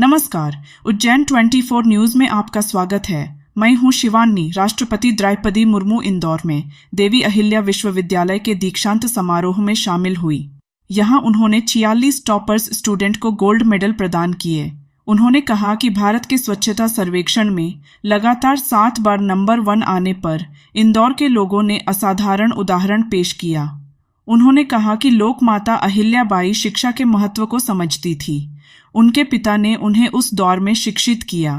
नमस्कार, उज्जैन 24 न्यूज में आपका स्वागत है। मैं हूं शिवानी। राष्ट्रपति द्रौपदी मुर्मू इंदौर में देवी अहिल्या विश्वविद्यालय के दीक्षांत समारोह में शामिल हुई। यहां उन्होंने 46 टॉपर्स स्टूडेंट को गोल्ड मेडल प्रदान किए। उन्होंने कहा कि भारत के स्वच्छता सर्वेक्षण में लगातार 7 बार नंबर 1 आने पर इंदौर के लोगों ने असाधारण उदाहरण पेश किया। उन्होंने कहा कि लोक माता अहिल्याबाई शिक्षा के महत्व को समझती थी। उनके पिता ने उन्हें उस दौर में शिक्षित किया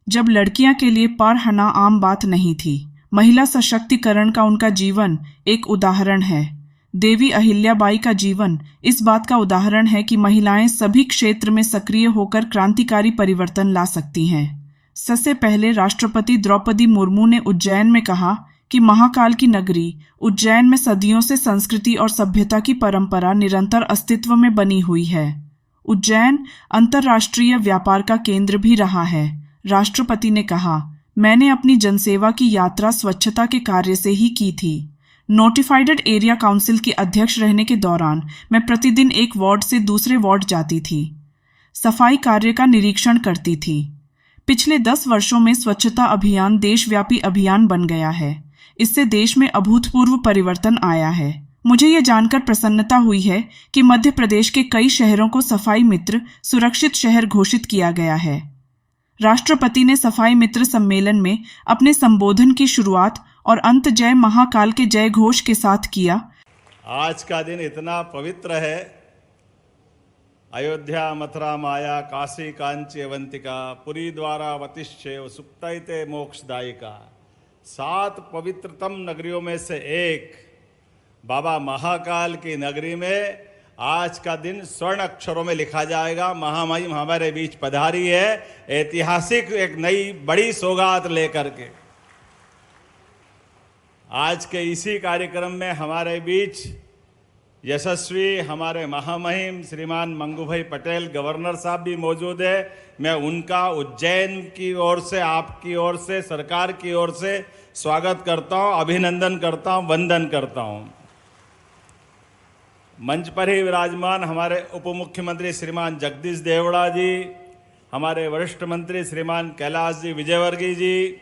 जब लड़कियां के लिए पढ़ना आम बात नहीं थी। महिला सशक्तिकरण का उनका जीवन एक उदाहरण है। देवी अहिल्याबाई का जीवन इस बात का उदाहरण है कि महिलाएं सभी क्षेत्र में सक्रिय होकर क्रांतिकारी परिवर्तन ला सकती हैं। सबसे पहले राष्ट्रपति द्रौपदी मुर्मू ने उज्जैन में कहा कि महाकाल की नगरी उज्जैन में सदियों से संस्कृति और सभ्यता की परंपरा निरंतर अस्तित्व में बनी हुई है। उज्जैन अंतर्राष्ट्रीय व्यापार का केंद्र भी रहा है। राष्ट्रपति ने कहा, मैंने अपनी जनसेवा की यात्रा स्वच्छता के कार्य से ही की थी। नोटिफाइड एरिया काउंसिल की अध्यक्ष रहने के दौरान मैं प्रतिदिन एक वार्ड से दूसरे वार्ड जाती थी, सफाई कार्य का निरीक्षण करती थी। पिछले 10 वर्षों में स्वच्छता अभियान देशव्यापी अभियान बन गया है। इससे देश में अभूतपूर्व परिवर्तन आया है। मुझे ये जानकर प्रसन्नता हुई है कि मध्य प्रदेश के कई शहरों को सफाई मित्र सुरक्षित शहर घोषित किया गया है। राष्ट्रपति ने सफाई मित्र सम्मेलन में अपने संबोधन की शुरुआत और अंत जय महाकाल के जय घोष के साथ किया। आज का दिन इतना पवित्र है। अयोध्या मथुरा माया काशी कांची अवंतिका पुरी द्वारा वतिष्ठेव सुप्तैते मोक्षदायिका 7 पवित्रतम नगरियों में से एक बाबा महाकाल की नगरी में आज का दिन स्वर्ण अक्षरों में लिखा जाएगा। महामहिम हमारे बीच पधारी है, ऐतिहासिक एक नई बड़ी सौगात लेकर के। आज के इसी कार्यक्रम में हमारे बीच यशस्वी हमारे महामहिम श्रीमान मंगूभाई पटेल गवर्नर साहब भी मौजूद है। मैं उनका उज्जैन की ओर से, आपकी ओर से, सरकार की ओर से स्वागत करता हूं, अभिनंदन करता हूं, वंदन करता हूं। मंच पर ही विराजमान हमारे उप मुख्यमंत्री श्रीमान जगदीश देवड़ा जी, हमारे वरिष्ठ मंत्री श्रीमान कैलाश जी विजयवर्गीय जी,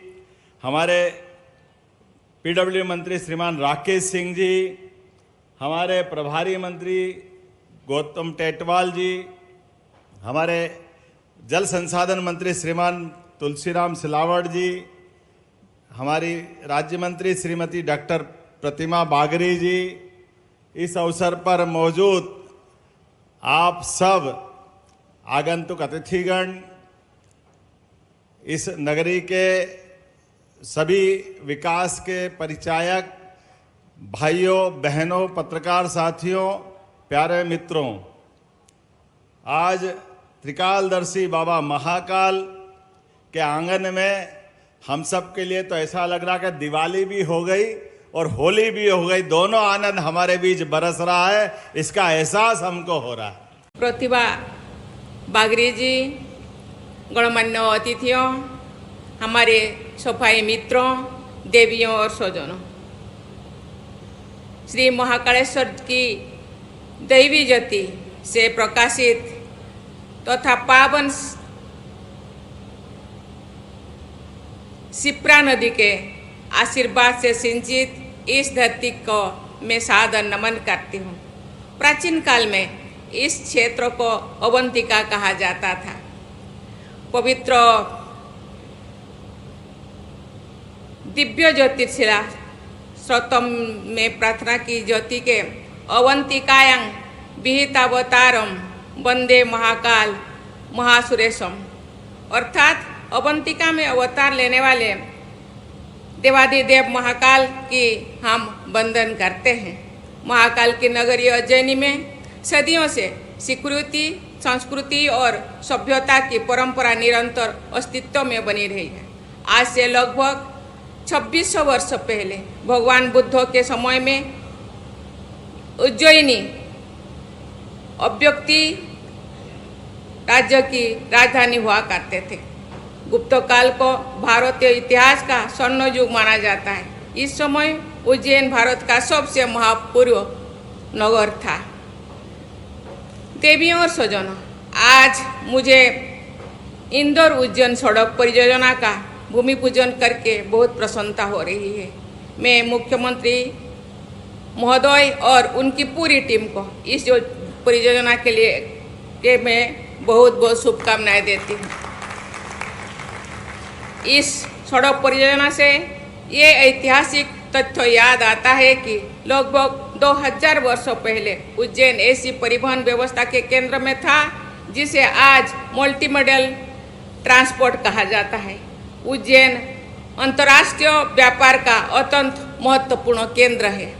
हमारे पीडब्ल्यू मंत्री श्रीमान राकेश सिंह जी, हमारे प्रभारी मंत्री गौतम टेटवाल जी, हमारे जल संसाधन मंत्री श्रीमान तुलसीराम सिलावट जी, हमारी राज्य मंत्री श्रीमती डॉक्टर प्रतिमा बागरी जी, इस अवसर पर मौजूद आप सब आगंतुक अतिथिगण, इस नगरी के सभी विकास के परिचायक भाइयों बहनों, पत्रकार साथियों, प्यारे मित्रों, आज त्रिकालदर्शी बाबा महाकाल के आंगन में हम सब के लिए तो ऐसा लग रहा कि दिवाली भी हो गई और होली भी हो गई। दोनों आनंद हमारे बीच बरस रहा है, इसका एहसास हमको हो रहा है। प्रतिभा बागरी जी, गणमान्य अतिथियों, हमारे सफाई मित्रों, देवियों और स्वजनों, श्री महाकालेश्वर की दैवी ज्योति से प्रकाशित तथा पावन शिप्रा नदी के आशीर्वाद से सिंचित इस धरती को मैं सादर नमन करती हूँ। प्राचीन काल में इस क्षेत्र को अवंतिका कहा जाता था। पवित्र दिव्य ज्योतिर्शिला स्रोतम में प्रार्थना की ज्योति के अवंतिकायां विहितावतारम वंदे महाकाल महासुरेशम, अर्थात अवंतिका में अवतार लेने वाले देवाधिदेव महाकाल की हम वंदन करते हैं। महाकाल की नगरी उज्जैनी में सदियों से स्वीकृति, संस्कृति और सभ्यता की परंपरा निरंतर अस्तित्व में बनी रही है। आज से लगभग 2600 वर्ष पहले भगवान बुद्ध के समय में उज्जैनी अव्यक्ति राज्य की राजधानी हुआ करते थे। गुप्त काल को भारतीय इतिहास का स्वर्ण युग माना जाता है। इस समय उज्जैन भारत का सबसे महापूर्व नगर था। देवियों और स्वजनों, आज मुझे इंदौर उज्जैन सड़क परियोजना का भूमि पूजन करके बहुत प्रसन्नता हो रही है। मैं मुख्यमंत्री महोदय और उनकी पूरी टीम को इस परियोजना के मैं बहुत बहुत शुभकामनाएं देती हूँ। इस सड़क परियोजना से ये ऐतिहासिक तथ्य याद आता है कि लगभग 2000 वर्षों पहले उज्जैन ऐसी परिवहन व्यवस्था के केंद्र में था जिसे आज मल्टीमोडल ट्रांसपोर्ट कहा जाता है। उज्जैन अंतर्राष्ट्रीय व्यापार का अत्यंत महत्वपूर्ण केंद्र है।